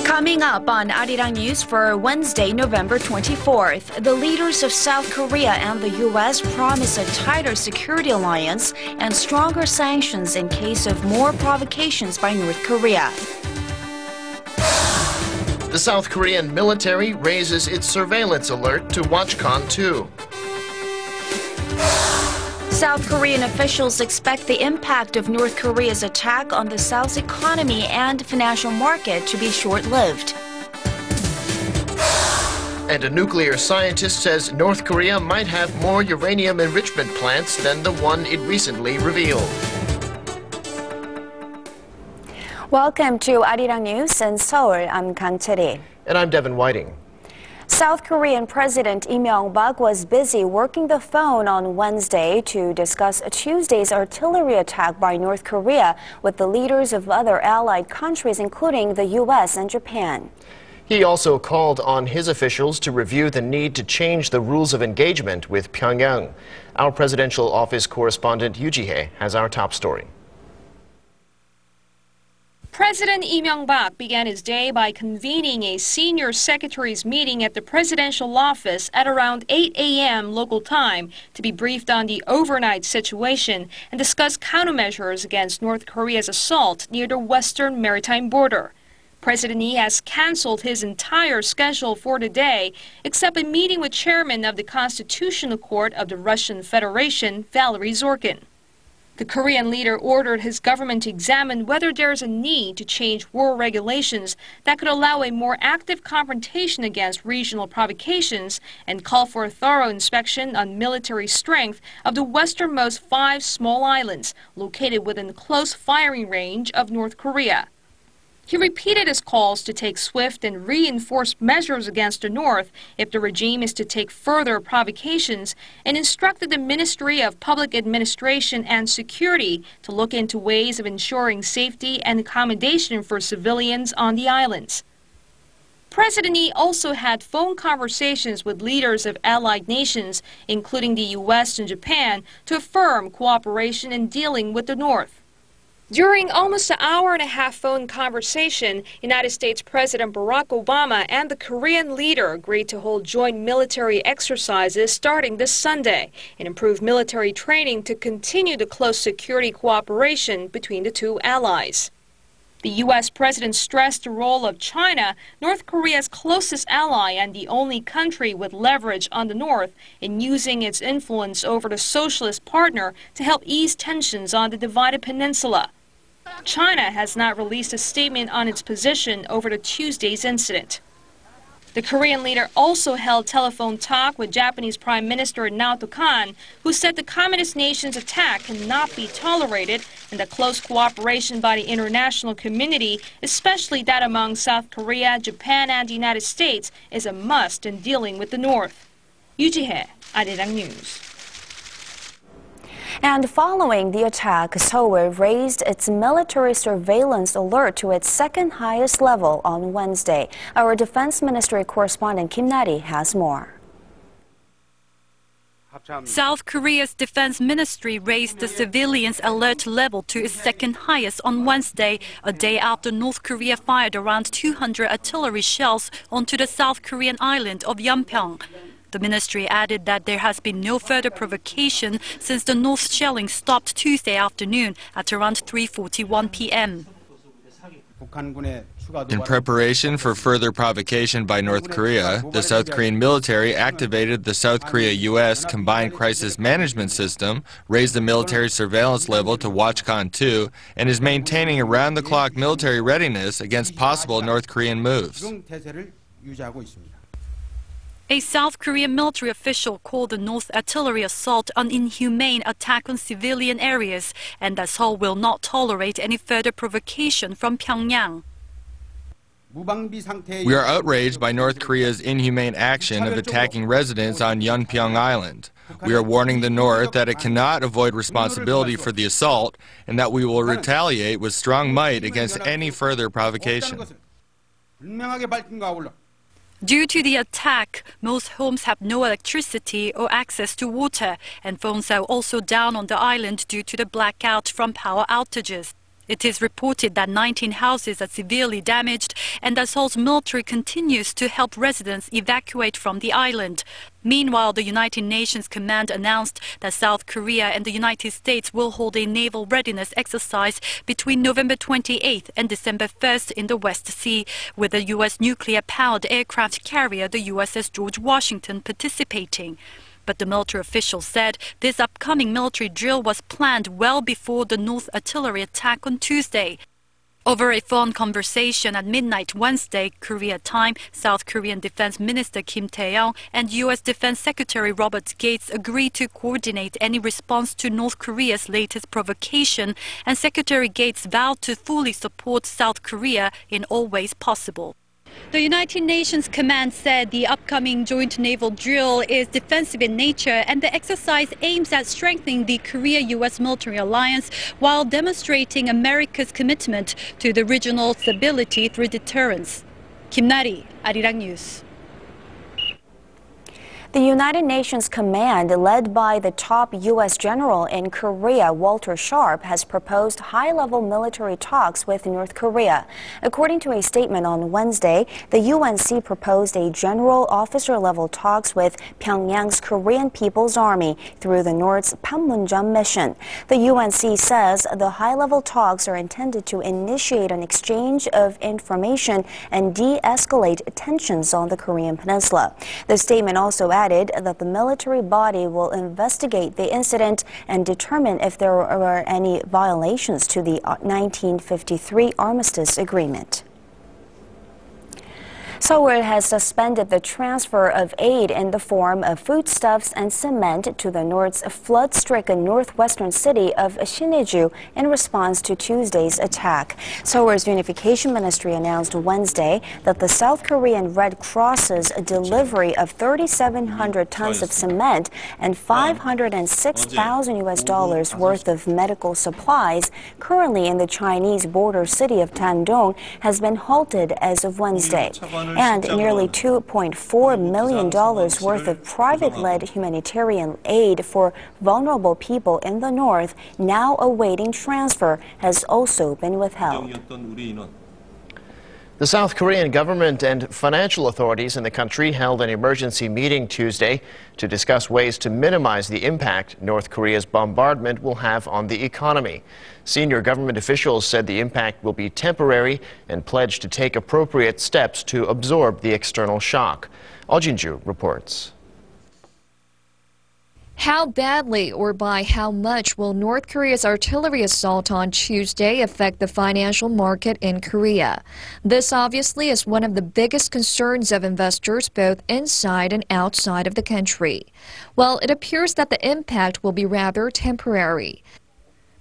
Coming up on Arirang News for Wednesday, November 24th, the leaders of South Korea and the U.S. promise a tighter security alliance and stronger sanctions in case of more provocations by North Korea. The South Korean military raises its surveillance alert to Watchcon 2. South Korean officials expect the impact of North Korea's attack on the South's economy and financial market to be short-lived. And a nuclear scientist says North Korea might have more uranium enrichment plants than the one it recently revealed. Welcome to Arirang News in Seoul. I'm Kang Cheri. And I'm Devin Whiting. South Korean President Lee Myung-bak was busy working the phone on Wednesday to discuss Tuesday's artillery attack by North Korea with the leaders of other allied countries, including the U.S. and Japan. He also called on his officials to review the need to change the rules of engagement with Pyongyang. Our presidential office correspondent Yoo Ji-hye has our top story. President Lee Myung-bak began his day by convening a senior secretaries meeting at the presidential office at around 8 a.m. local time to be briefed on the overnight situation and discuss countermeasures against North Korea's assault near the western maritime border. President Lee has canceled his entire schedule for today, except a meeting with Chairman of the Constitutional Court of the Russian Federation, Valery Zorkin. The Korean leader ordered his government to examine whether there is a need to change war regulations that could allow a more active confrontation against regional provocations and call for a thorough inspection on military strength of the westernmost 5 small islands located within close firing range of North Korea. He repeated his calls to take swift and reinforced measures against the North if the regime is to take further provocations, and instructed the Ministry of Public Administration and Security to look into ways of ensuring safety and accommodation for civilians on the islands. President Lee also had phone conversations with leaders of allied nations, including the U.S. and Japan, to affirm cooperation in dealing with the North. During almost an hour-and-a-half phone conversation, United States President Barack Obama and the Korean leader agreed to hold joint military exercises starting this Sunday and improve military training to continue the close security cooperation between the two allies. The U.S. president stressed the role of China, North Korea's closest ally and the only country with leverage on the North, in using its influence over the socialist partner to help ease tensions on the divided peninsula. China has not released a statement on its position over the Tuesday's incident. The Korean leader also held telephone talk with Japanese Prime Minister Naoto Kan, who said the communist nation's attack cannot be tolerated and that close cooperation by the international community, especially that among South Korea, Japan, and the United States, is a must in dealing with the North. Yoo Ji-hye, Arirang News. And following the attack, Seoul raised its military surveillance alert to its second highest level on Wednesday. Our Defense Ministry correspondent Kim Nari has more. South Korea's Defense Ministry raised the surveillance alert level to its second highest on Wednesday, a day after North Korea fired around 200 artillery shells onto the South Korean island of Yeonpyeong. The ministry added that there has been no further provocation since the North shelling stopped Tuesday afternoon at around 3:41 p.m. In preparation for further provocation by North Korea, the South Korean military activated the South Korea-U.S. Combined Crisis Management System, raised the military surveillance level to Watchcon 2, and is maintaining around-the-clock military readiness against possible North Korean moves. A South Korean military official called the North artillery assault an inhumane attack on civilian areas and that Seoul will not tolerate any further provocation from Pyongyang. We are outraged by North Korea's inhumane action of attacking residents on Yeonpyeong Island. We are warning the North that it cannot avoid responsibility for the assault and that we will retaliate with strong might against any further provocation. Due to the attack, most homes have no electricity or access to water, and phones are also down on the island due to the blackout from power outages. It is reported that 19 houses are severely damaged and that Seoul's military continues to help residents evacuate from the island. Meanwhile, the United Nations Command announced that South Korea and the United States will hold a naval readiness exercise between November 28th and December 1st in the West Sea, with the U.S. nuclear-powered aircraft carrier, the USS George Washington, participating. But the military official said this upcoming military drill was planned well before the North artillery attack on Tuesday. Over a phone conversation at midnight Wednesday, Korea time, South Korean Defense Minister Kim Tae-yong and U.S. Defense Secretary Robert Gates agreed to coordinate any response to North Korea's latest provocation, and Secretary Gates vowed to fully support South Korea in all ways possible. The United Nations Command said the upcoming joint naval drill is defensive in nature, and the exercise aims at strengthening the Korea-U.S. military alliance while demonstrating America's commitment to the regional stability through deterrence. Kim Nari, Arirang News. The United Nations Command, led by the top U.S. general in Korea, Walter Sharp, has proposed high-level military talks with North Korea. According to a statement on Wednesday, the UNC proposed a general officer-level talks with Pyongyang's Korean People's Army through the North's Panmunjom mission. The UNC says the high-level talks are intended to initiate an exchange of information and de-escalate tensions on the Korean peninsula. The statement also added that the military body will investigate the incident and determine if there were any violations to the 1953 armistice agreement. Seoul has suspended the transfer of aid in the form of foodstuffs and cement to the North's flood-stricken northwestern city of Sinuiju in response to Tuesday's attack. Seoul's Unification Ministry announced Wednesday that the South Korean Red Cross's delivery of 3,700 tons of cement and $506,000 worth of medical supplies currently in the Chinese border city of Dandong has been halted as of Wednesday. And nearly $2.4 million worth of private-led humanitarian aid for vulnerable people in the north, now awaiting transfer, has also been withheld. The South Korean government and financial authorities in the country held an emergency meeting Tuesday to discuss ways to minimize the impact North Korea's bombardment will have on the economy. Senior government officials said the impact will be temporary and pledged to take appropriate steps to absorb the external shock. Oh Jin-ju reports. How badly or by how much will North Korea's artillery assault on Tuesday affect the financial market in Korea? This obviously is one of the biggest concerns of investors both inside and outside of the country. Well, it appears that the impact will be rather temporary.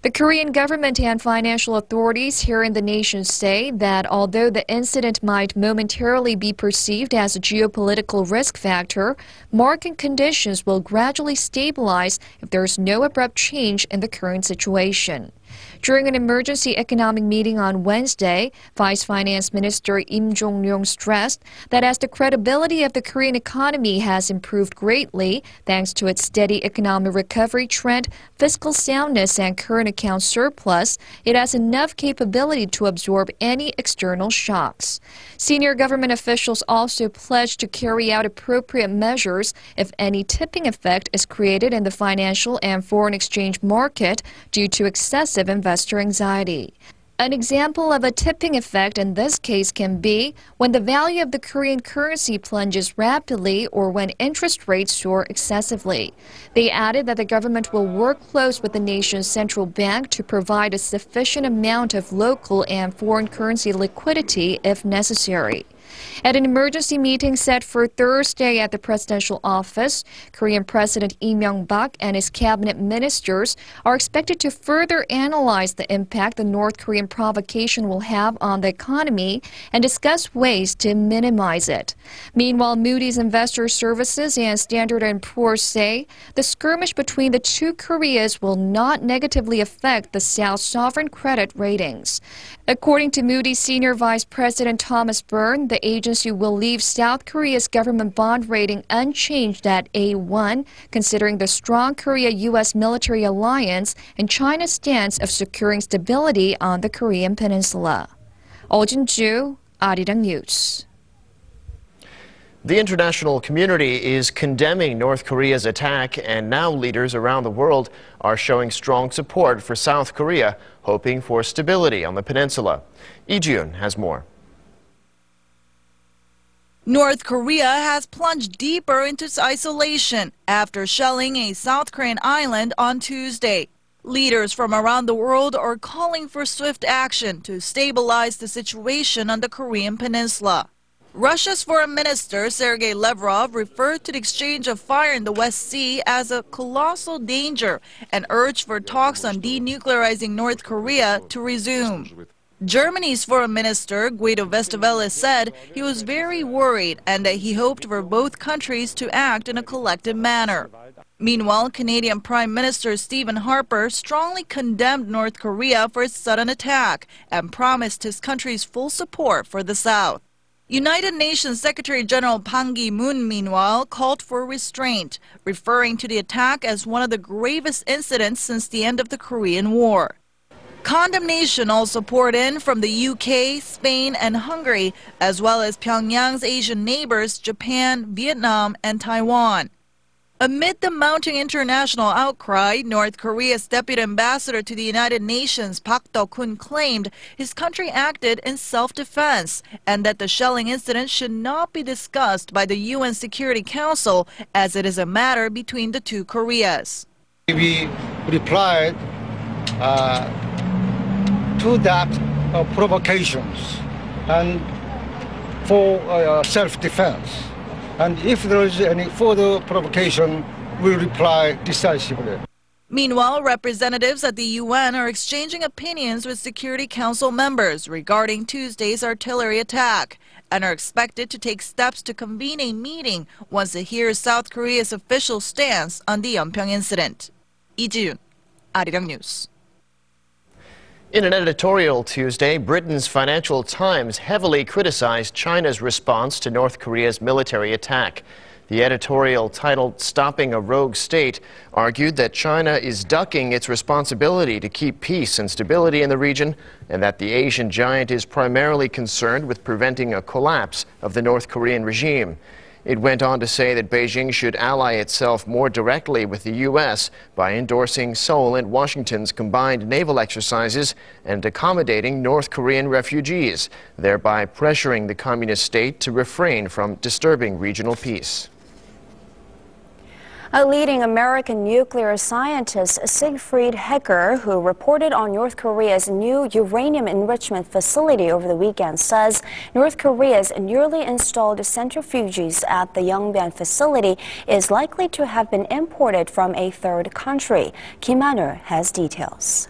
The Korean government and financial authorities here in the nation say that although the incident might momentarily be perceived as a geopolitical risk factor, market conditions will gradually stabilize if there is no abrupt change in the current situation. During an emergency economic meeting on Wednesday, Vice Finance Minister Im Jong-ryong stressed that as the credibility of the Korean economy has improved greatly thanks to its steady economic recovery trend, fiscal soundness, and current account surplus, it has enough capability to absorb any external shocks. Senior government officials also pledged to carry out appropriate measures if any tipping effect is created in the financial and foreign exchange market due to excessive investor anxiety. An example of a tipping effect in this case can be when the value of the Korean currency plunges rapidly or when interest rates soar excessively. They added that the government will work close with the nation's central bank to provide a sufficient amount of local and foreign currency liquidity if necessary. At an emergency meeting set for Thursday at the presidential office, Korean President Lee Myung-bak and his cabinet ministers are expected to further analyze the impact the North Korean provocation will have on the economy and discuss ways to minimize it. Meanwhile, Moody's Investor Services and Standard & Poor's say the skirmish between the two Koreas will not negatively affect the South's sovereign credit ratings. According to Moody's Senior Vice President Thomas Byrne, the agency will leave South Korea's government bond rating unchanged at A1, considering the strong Korea-U.S. military alliance and China's stance of securing stability on the Korean peninsula. Oh Jin-ju, Arirang News. The international community is condemning North Korea's attack, and now leaders around the world are showing strong support for South Korea, hoping for stability on the peninsula. Lee Jun has more. North Korea has plunged deeper into its isolation after shelling a South Korean island on Tuesday. Leaders from around the world are calling for swift action to stabilize the situation on the Korean peninsula. Russia's Foreign Minister Sergei Lavrov referred to the exchange of fire in the West Sea as a colossal danger and urged for talks on denuclearizing North Korea to resume. Germany's Foreign Minister Guido Westerwelle said he was very worried and that he hoped for both countries to act in a collective manner. Meanwhile, Canadian Prime Minister Stephen Harper strongly condemned North Korea for its sudden attack and promised his country's full support for the South. United Nations Secretary General Ban Ki-moon, meanwhile, called for restraint, referring to the attack as one of the gravest incidents since the end of the Korean War. Condemnation also poured in from the UK, Spain, and Hungary, as well as Pyongyang's Asian neighbors Japan, Vietnam, and Taiwan. Amid the mounting international outcry, North Korea's deputy ambassador to the United Nations, Park Duk-hoon, claimed his country acted in self-defense and that the shelling incident should not be discussed by the UN Security Council as it is a matter between the two Koreas. We replied to that provocations and for self-defense. And if there is any further provocation, we'll reply decisively. Meanwhile, representatives at the UN are exchanging opinions with Security Council members regarding Tuesday's artillery attack and are expected to take steps to convene a meeting once it hears South Korea's official stance on the Yeonpyeong incident. Lee Ji-yoon, Arirang News. In an editorial Tuesday, Britain's Financial Times heavily criticized China's response to North Korea's military attack. The editorial, titled "Stopping a Rogue State," argued that China is ducking its responsibility to keep peace and stability in the region, and that the Asian giant is primarily concerned with preventing a collapse of the North Korean regime. It went on to say that Beijing should ally itself more directly with the U.S. by endorsing Seoul and Washington's combined naval exercises and accommodating North Korean refugees, thereby pressuring the communist state to refrain from disturbing regional peace. A leading American nuclear scientist, Siegfried Hecker, who reported on North Korea's new uranium enrichment facility over the weekend, says North Korea's newly installed centrifuges at the Yongbyon facility is likely to have been imported from a third country. Kim Han-ul has details.